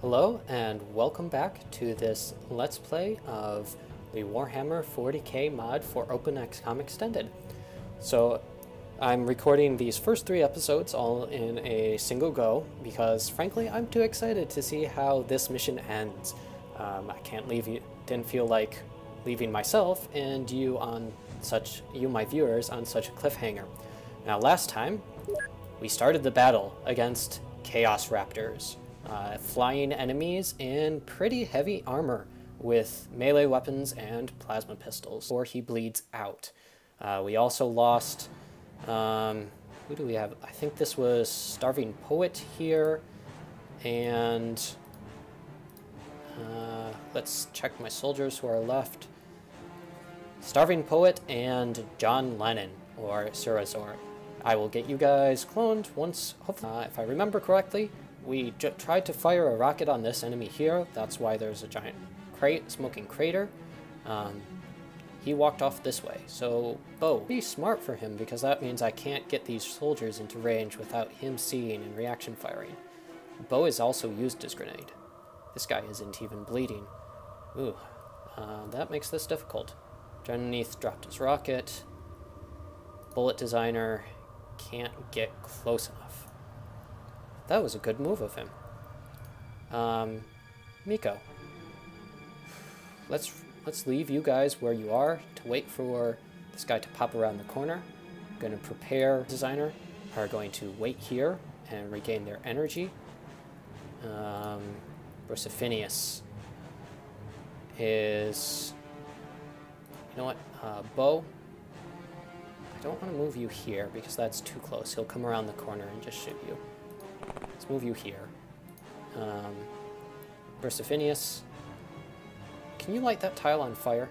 Hello and welcome back to this Let's Play of the Warhammer 40k mod for OpenXCom Extended. So I'm recording these first 3 episodes all in a single go because frankly I'm too excited to see how this mission ends. I can't leave you, didn't feel like leaving myself and you my viewers on such a cliffhanger. Now last time we started the battle against Chaos Raptors. Flying enemies in pretty heavy armor with melee weapons and plasma pistols, or he bleeds out. We also lost, who do we have? I think this was Starving Poet here, and let's check my soldiers who are left. Starving Poet and John Lennon, or Surazor. I will get you guys cloned once, hopefully, if I remember correctly. We tried to fire a rocket on this enemy here. That's why there's a giant smoking crater. He walked off this way. So, Bo, be smart for him because that means I can't get these soldiers into range without him seeing and reaction firing. Bo has also used his grenade. This guy isn't even bleeding. Ooh, that makes this difficult. Underneath dropped his rocket. Bullet Designer can't get close enough. That was a good move of him. Miko. Let's leave you guys where you are to wait for this guy to pop around the corner. I'm going to prepare Designer. Are going to wait here and regain their energy. Brosifinius is... You know what? Bo. I don't want to move you here because that's too close. He'll come around the corner and just shoot you. Let's move you here. Brosifinius, can you light that tile on fire?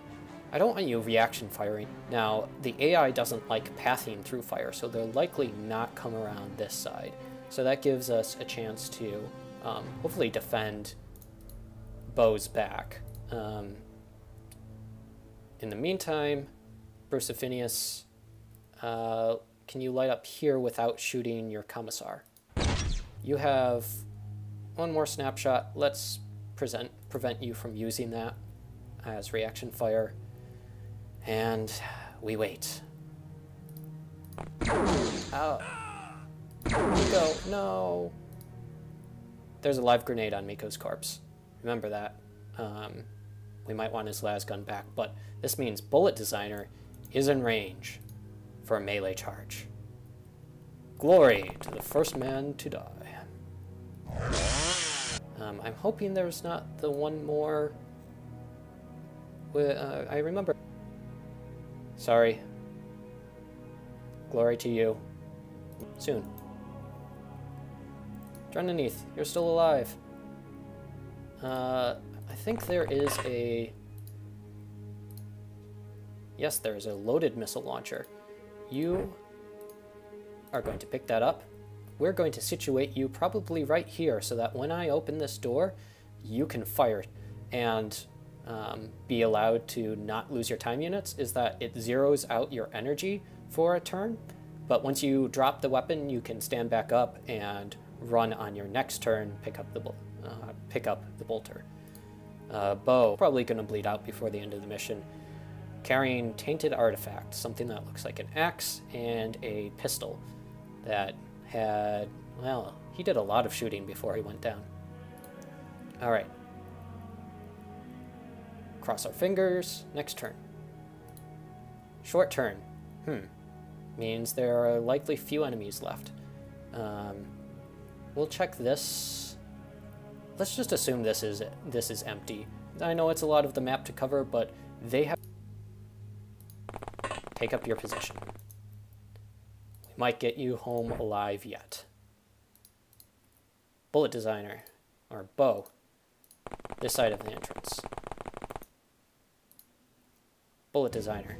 I don't want you reaction firing. Now, the AI doesn't like pathing through fire, so they'll likely not come around this side. So that gives us a chance to hopefully defend Bo's back. In the meantime, Brosifinius, can you light up here without shooting your Commissar? You have one more snapshot. Let's prevent you from using that as reaction fire. And we wait. Oh. Miko, no. There's a live grenade on Miko's corpse. Remember that. We might want his las gun back, but this means Bullet Designer is in range for a melee charge. Glory to the first man to die. I'm hoping there's not the one more... I remember... Sorry. Glory to you. Soon. Drenanith, you're still alive. I think there is a... Yes, there is a loaded missile launcher. You are going to pick that up. We're going to situate you probably right here so that when I open this door, you can fire and be allowed to not lose your time units. Is that it zeroes out your energy for a turn, but once you drop the weapon, you can stand back up and run on your next turn, pick up the bolter. Bo, probably going to bleed out before the end of the mission, carrying Tainted Artifact, something that looks like an axe and a pistol that had, well, he did a lot of shooting before he went down. Alright. Cross our fingers. Next turn. Short turn. Means there are likely few enemies left. We'll check this. Let's just assume this is empty. I know it's a lot of the map to cover, but they have... Take up your position. Might get you home alive yet. Bullet Designer, or Bo, this side of the entrance. Bullet Designer,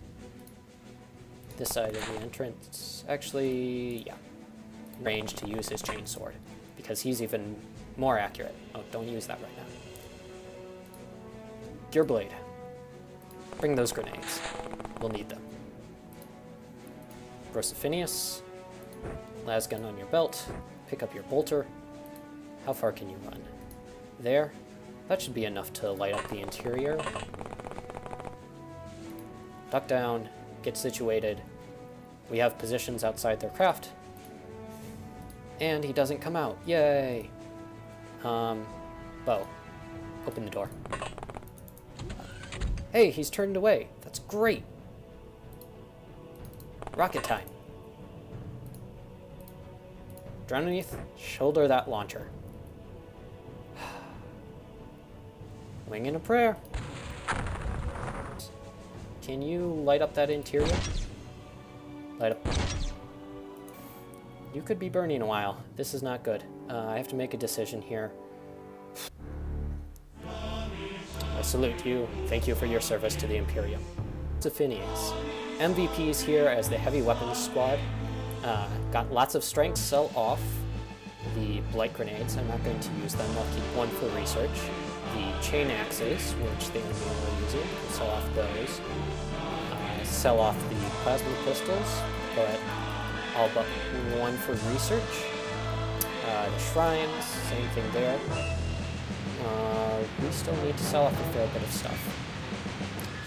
this side of the entrance. Actually, yeah. Range to use his chainsword, because he's even more accurate. Oh, don't use that right now. Gearblade, bring those grenades. We'll need them. Brosifinius, las gun on your belt, pick up your bolter. How far can you run? there. That should be enough to light up the interior. Duck down, get situated. We have positions outside their craft. And he doesn't come out. Yay! Bo, open the door. Hey, he's turned away. That's great. Rocket time. Drowneth, shoulder that launcher. Wing and a prayer. Can you light up that interior? Light up. You could be burning a while. This is not good. I have to make a decision here. I salute you. Thank you for your service to the Imperium. Phineas. MVPs here as the heavy weapons squad. Got lots of strength. Sell off the blight grenades. I'm not going to use them. I'll keep one for research. The chain axes, which they are using, we'll sell off those. Sell off the plasma pistols, but all but one for research. The shrines, same thing there. We still need to sell off a fair bit of stuff.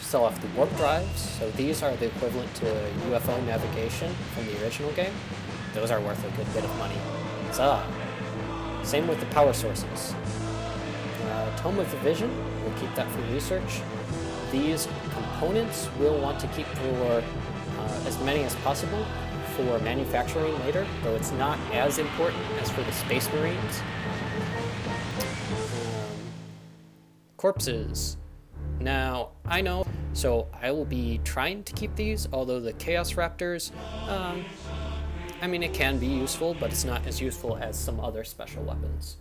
Sell off the warp drives, so these are the equivalent to UFO navigation from the original game. Those are worth a good bit of money. Same with the power sources. Tome of the Vision, we'll keep that for research. These components we'll want to keep for as many as possible for manufacturing later, though it's not as important as for the Space Marines. Corpses. Now, I know, so I will be trying to keep these, although the Chaos Raptors, I mean, it can be useful, but it's not as useful as some other special weapons.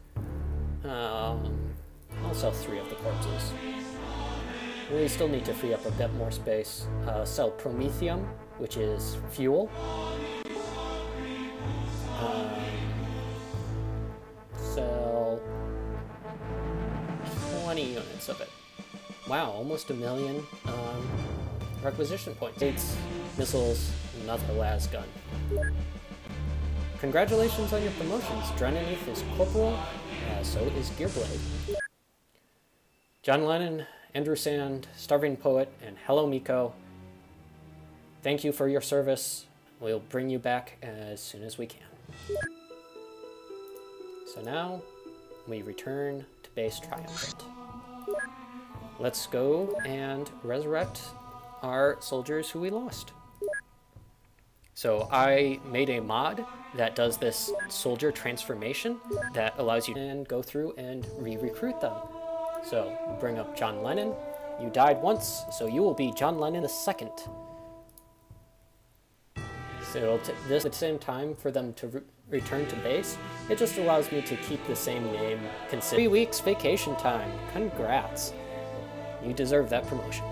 I'll sell 3 of the corpses. We still need to free up a bit more space. Sell Promethium, which is fuel. Sell 20 units of it. Wow, almost 1 million requisition points. 8 missiles, another las gun. Congratulations on your promotions. Drowneth is corporal, so is Gearblade. John Lennon, Andrew Sand, Starving Poet, and Hello Miko. Thank you for your service. We'll bring you back as soon as we can. So now, we return to Base Triumphant. Let's go and resurrect our soldiers who we lost. So I made a mod that does this soldier transformation that allows you to go through and re-recruit them. So bring up John Lennon. You died once, so you will be John Lennon II. So it'll take this at the same time for them to return to base. It just allows me to keep the same name consistent. 3 weeks vacation time. Congrats. You deserve that promotion.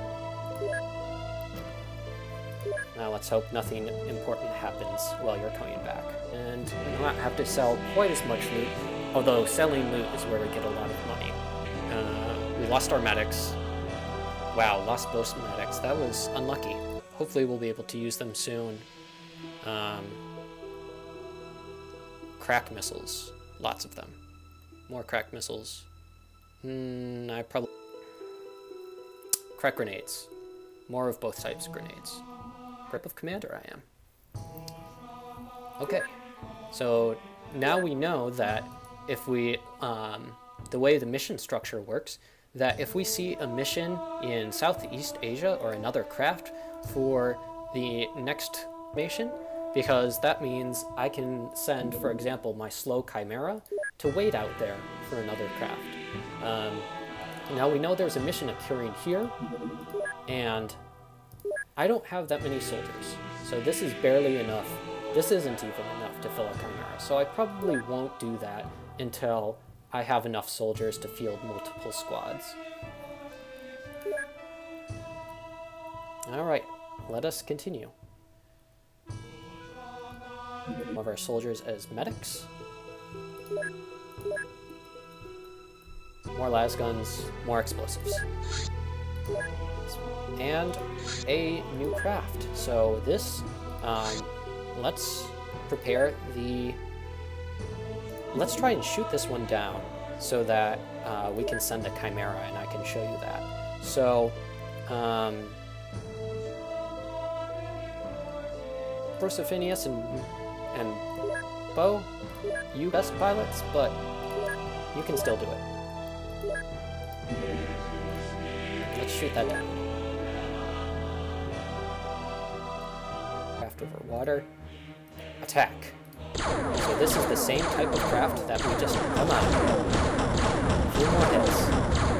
Now let's hope nothing important happens while you're coming back. And you'll not have to sell quite as much loot, although selling loot is where we get a lot of money. We lost our medics. Wow, lost both medics. That was unlucky. Hopefully we'll be able to use them soon. Crack missiles. Lots of them. More crack missiles. Crack grenades. More of both types of grenades. Grip of Commander I am. Okay. So now we know that if we, the way the mission structure works, that if we see a mission in Southeast Asia or another craft for the next mission, because that means I can send, for example, my slow Chimera to wait out there for another craft. Now we know there's a mission occurring here, and I don't have that many soldiers, so this is barely enough. This isn't even enough to fill a Chimera, so I probably won't do that until I have enough soldiers to field multiple squads. Alright, let us continue. One of our soldiers as medics. More las guns, more explosives. And a new craft. So this, let's prepare the... Let's try and shoot this one down. so that we can send the Chimera, and I can show you that. So, Prosophinius and Bo, you best pilots, but you can still do it. Let's shoot that down. Craft over water. Attack. So this is the same type of craft that we just... Come on. A few more hits.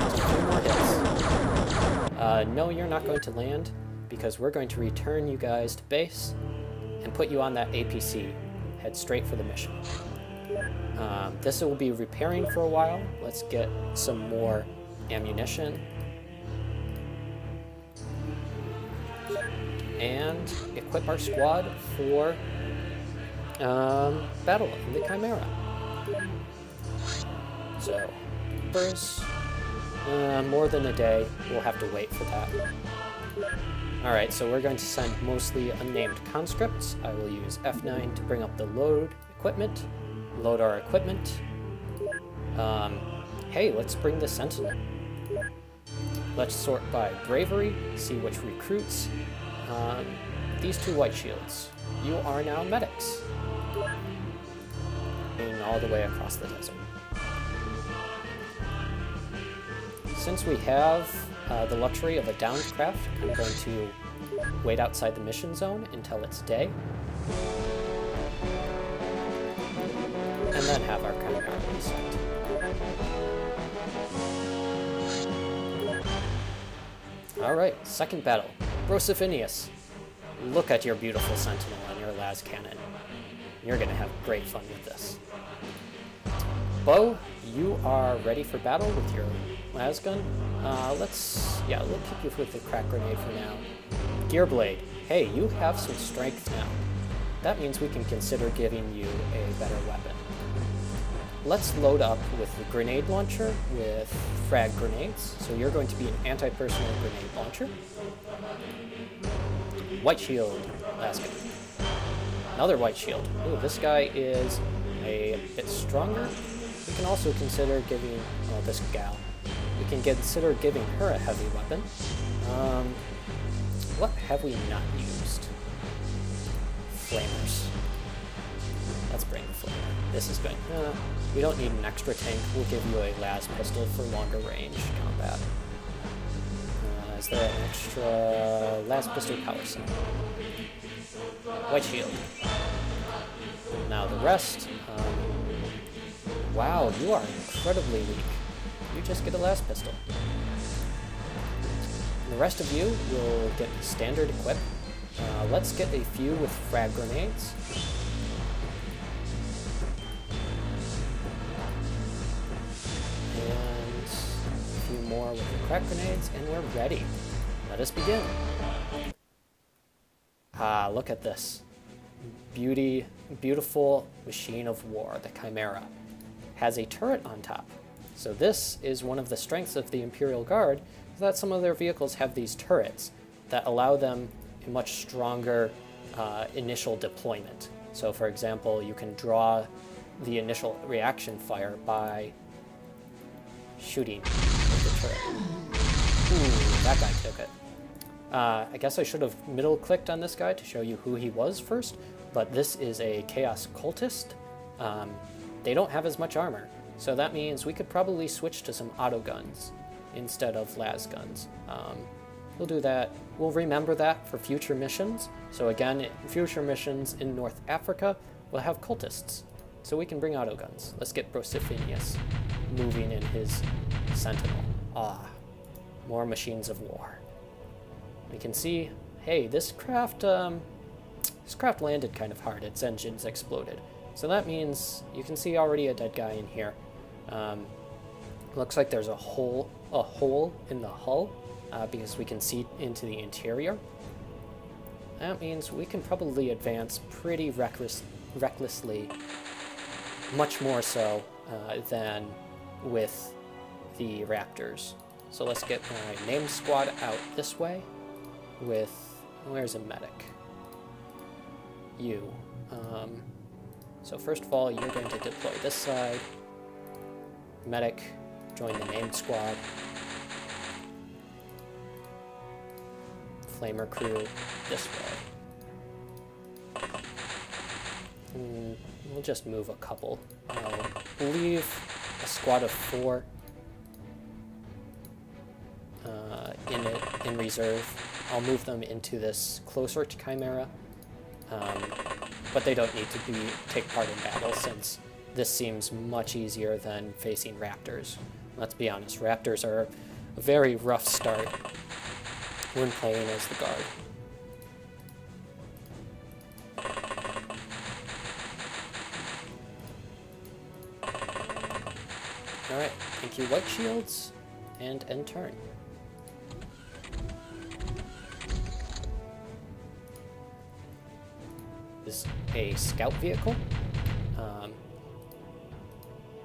Just a few more hits. No, you're not going to land, because we're going to return you guys to base and put you on that APC. Head straight for the mission. This will be repairing for a while. Let's get some more ammunition. And equip our squad for battle in the Chimera. So, first, more than a day. We'll have to wait for that. Alright, so we're going to send mostly unnamed conscripts. I will use F9 to bring up the load equipment. Load our equipment. Hey, let's bring the Sentinel. Let's sort by bravery, see which recruits. These two white shields. You are now medics. And all the way across the desert. Since we have the luxury of a downed craft, I'm going to wait outside the mission zone until it's day. And then have our Chimera reset. Alright, second battle. Prosophinius. Look at your beautiful Sentinel and your las cannon. You're gonna have great fun with this. Bo, you are ready for battle with your las gun. We'll keep you with the crack grenade for now. Gearblade, hey, you have some strength now. That means we can consider giving you a better weapon. Let's load up with the grenade launcher with frag grenades. So you're going to be an anti-personnel grenade launcher. White shield, las gun. Another white shield. Ooh, this guy is a bit stronger. We can also consider giving, this gal. We can consider giving her a heavy weapon. What have we not used? Flamers. Let's bring the flamer. This is good. We don't need an extra tank. We'll give you a las pistol for longer range combat. Is there an extra las pistol power cell? White shield. Now the rest. Wow, you are incredibly weak. You just get a las pistol. And the rest of you will get standard equip. Let's get a few with frag grenades. And a few more with the crack grenades, and we're ready. Let us begin. Ah, look at this. Beautiful machine of war, the Chimera. Has a turret on top. So this is one of the strengths of the Imperial Guard, that some of their vehicles have these turrets that allow them a much stronger initial deployment. So for example, you can draw the initial reaction fire by shooting with the turret. Ooh, that guy took it. I guess I should have middle-clicked on this guy to show you who he was first, but this is a Chaos Cultist. They don't have as much armor, so that means we could probably switch to some auto guns instead of las guns. We'll do that. We'll remember that for future missions. So again, in future missions in North Africa, we'll have cultists, so we can bring auto guns. Let's get Prosophinius moving in his Sentinel. Ah, more machines of war. We can see, hey, this craft landed kind of hard. Its engines exploded. So that means you can see already a dead guy in here. Looks like there's a hole in the hull because we can see into the interior. That means we can probably advance pretty recklessly, much more so than with the Raptors. So let's get my named squad out this way with, where's a medic? You. So first of all, you're going to deploy this side. Medic, join the named squad. Flamer crew this way. We'll just move a couple. Leave a squad of 4 in reserve. I'll move them into this closer to Chimera, but they don't need to take part in battle since this seems much easier than facing Raptors. Let's be honest, Raptors are a very rough start when playing as the guard. Alright, thank you, White Shields, and end turn. This is a scout vehicle.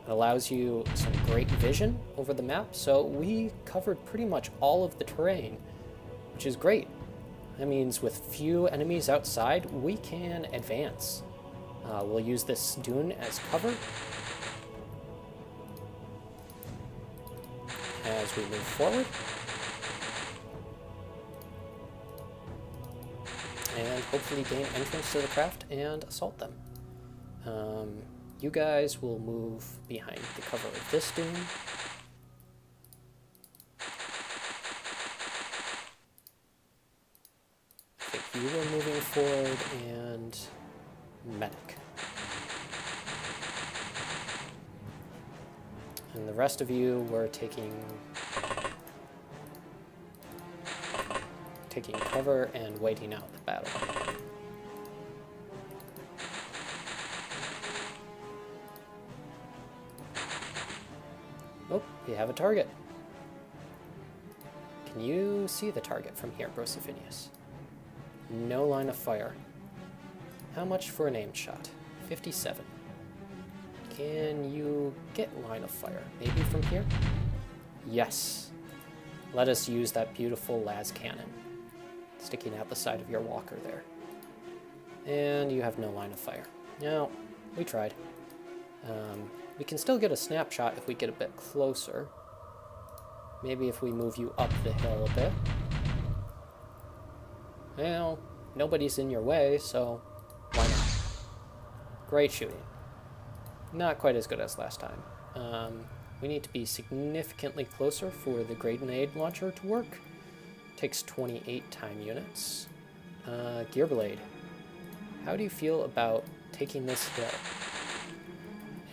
It allows you some great vision over the map, so we covered pretty much all of the terrain, which is great. That means with few enemies outside, we can advance. We'll use this dune as cover as we move forward. And hopefully gain entrance to the craft and assault them. You guys will move behind the cover of this dune. I think you were moving forward, and Medic. And the rest of you were taking cover and waiting out the battle. Oh, we have a target. Can you see the target from here, Brosifinius? No line of fire. How much for an aim shot? 57. Can you get line of fire? Maybe from here? Yes. Let us use that beautiful las cannon sticking out the side of your walker there. And you have no line of fire. No, we tried. We can still get a snapshot if we get a bit closer. Maybe if we move you up the hill a bit. Well, nobody's in your way, so why not? Great shooting. Not quite as good as last time. We need to be significantly closer for the grenade launcher to work. Takes 28 time units. Gearblade, how do you feel about taking this hill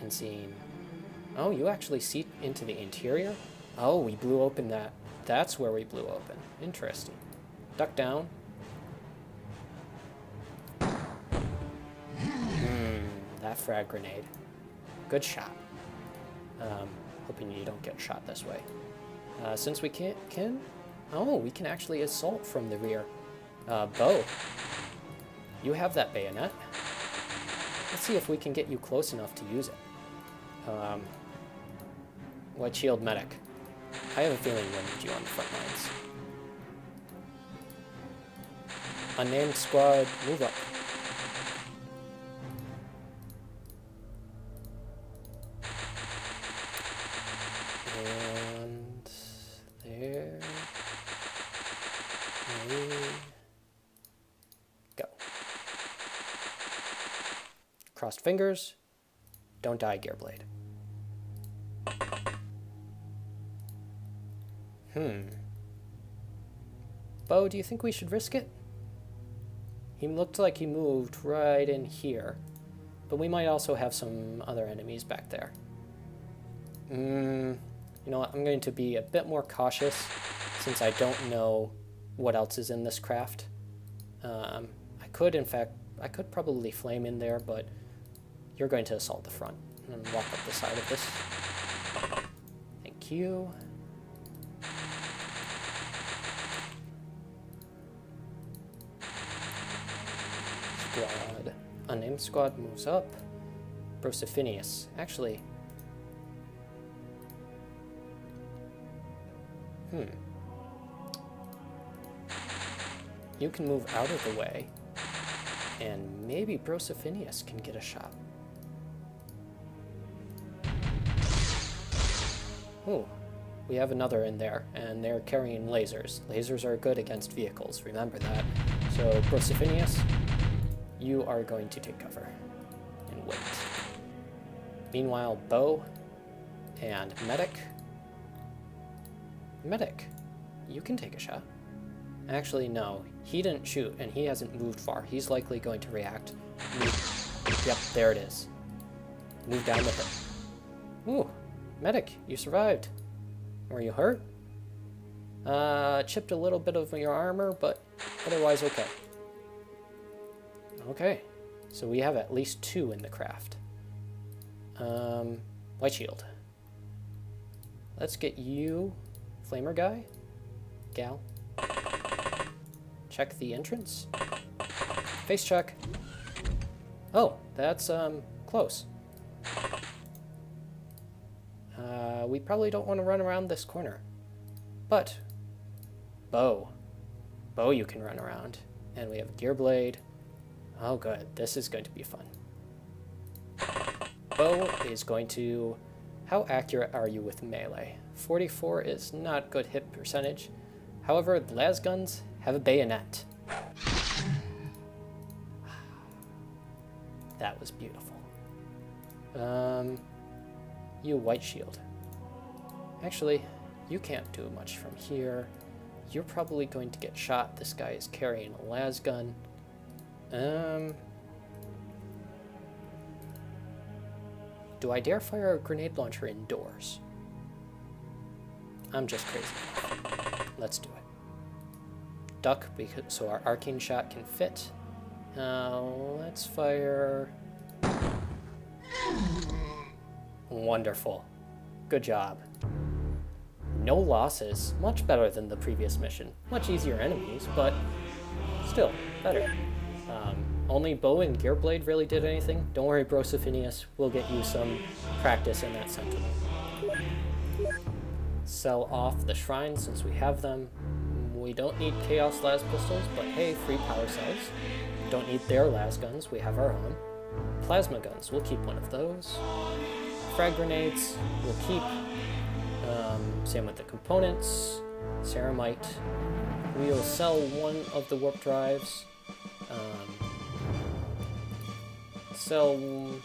and seeing... Oh, you actually see into the interior? Oh, we blew open that. That's where we blew open. Interesting. Duck down. That frag grenade. Good shot. Hoping you don't get shot this way. Since we oh, we can actually assault from the rear. Bo, you have that bayonet. Let's see if we can get you close enough to use it. White Shield Medic. I have a feeling we'll need you on the front lines. Unnamed squad, move up. And there we go. Crossed fingers. Don't die, Gearblade. Bo, do you think we should risk it? He looked like he moved right in here, but we might also have some other enemies back there. You know what, I'm going to be a bit more cautious since I don't know what else is in this craft. I could probably flame in there, but you're going to assault the front and walk up the side of this. Thank you. Squad. Unnamed squad moves up. Brosifinius. Actually... You can move out of the way, and maybe Brosifinius can get a shot. Ooh, we have another in there, and they're carrying lasers. Lasers are good against vehicles, remember that. So, Brosophinius, you are going to take cover and wait. Meanwhile, Bo and Medic. Medic, you can take a shot. Actually, no. He didn't shoot, and he hasn't moved far. He's likely going to react. Yep, there it is. Move down the hill. Ooh, Medic, you survived. Were you hurt? Chipped a little bit of your armor, but otherwise okay. Okay, so we have at least 2 in the craft. White shield. Let's get you, flamer guy, gal. Check the entrance. Face check. Oh, that's close. We probably don't want to run around this corner. But Bo, you can run around. And we have Gearblade. Oh good, this is going to be fun. Bo is going to... How accurate are you with melee? 44 is not good hit percentage. However, the las guns have a bayonet. That was beautiful. You white shield. Actually, you can't do much from here. You're probably going to get shot. This guy is carrying a las gun. Do I dare fire a grenade launcher indoors? I'm just crazy. Let's do it. Duck, because, so our arcane shot can fit. Let's fire... Wonderful. Good job. No losses. Much better than the previous mission. Much easier enemies, but still better. Only Bo and Gearblade really did anything. Don't worry, Brosophinius. We'll get you some practice in that Sentinel. Sell off the shrines since we have them. We don't need Chaos Las pistols, but hey, free power cells. Don't need their las guns. We have our own. Plasma guns. We'll keep one of those. Frag grenades. We'll keep. Same with the components. Ceramite. We'll sell one of the warp drives. We'll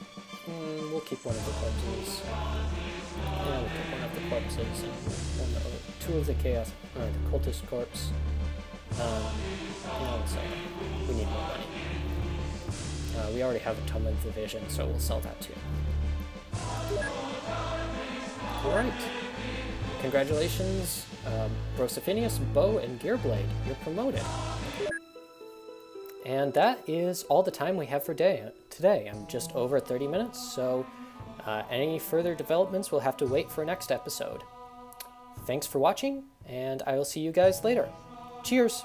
keep one of the corpses. Yeah, we'll keep one of the corpses and 2 of the chaos, or the cultist corpse. We'll sell that. We need more money. We already have a Tome of the Vision, so we'll sell that too. Alright. Congratulations, Brosophinius, Bo, and Gearblade. You're promoted. And that is all the time we have for today. I'm just over 30 minutes, so any further developments will have to wait for next episode. Thanks for watching, and I will see you guys later. Cheers!